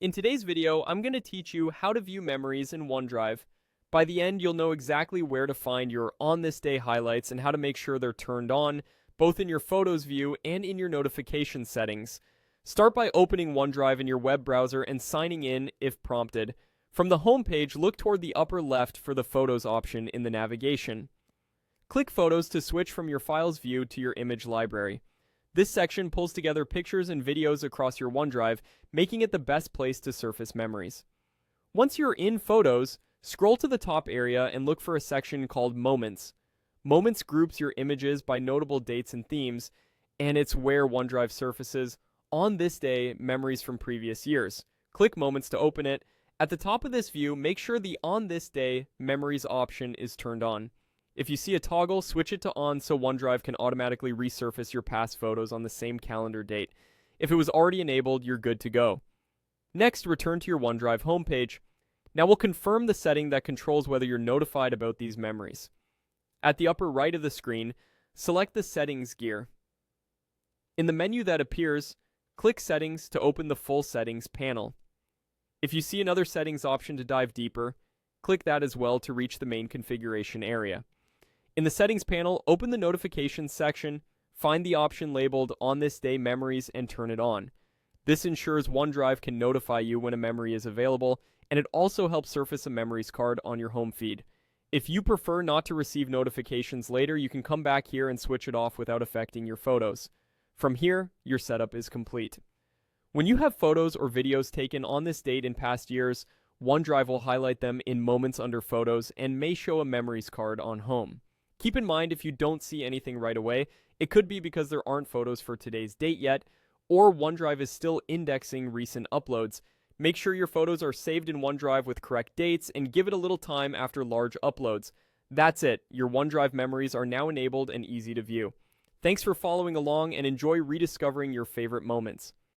In today's video, I'm going to teach you how to view memories in OneDrive. By the end, you'll know exactly where to find your on this day highlights and how to make sure they're turned on, both in your Photos view and in your notification settings. Start by opening OneDrive in your web browser and signing in if prompted. From the home page, look toward the upper left for the Photos option in the navigation. Click Photos to switch from your files view to your image library. This section pulls together pictures and videos across your OneDrive, making it the best place to surface memories. Once you're in Photos, scroll to the top area and look for a section called Moments. Moments groups your images by notable dates and themes, and it's where OneDrive surfaces on this day memories from previous years. Click Moments to open it. At the top of this view, make sure the On This Day Memories option is turned on. If you see a toggle, switch it to on so OneDrive can automatically resurface your past photos on the same calendar date. If it was already enabled, you're good to go. Next, return to your OneDrive homepage. Now we'll confirm the setting that controls whether you're notified about these memories. At the upper right of the screen, select the Settings gear. In the menu that appears, click Settings to open the full Settings panel. If you see another Settings option to dive deeper, click that as well to reach the main configuration area. In the Settings panel, open the Notifications section, find the option labeled On This Day Memories, and turn it on. This ensures OneDrive can notify you when a memory is available, and it also helps surface a memories card on your home feed. If you prefer not to receive notifications later, you can come back here and switch it off without affecting your photos. From here, your setup is complete. When you have photos or videos taken on this date in past years, OneDrive will highlight them in Moments under Photos and may show a memories card on Home. Keep in mind, if you don't see anything right away, it could be because there aren't photos for today's date yet, or OneDrive is still indexing recent uploads. Make sure your photos are saved in OneDrive with correct dates and give it a little time after large uploads. That's it. Your OneDrive memories are now enabled and easy to view. Thanks for following along and enjoy rediscovering your favorite moments.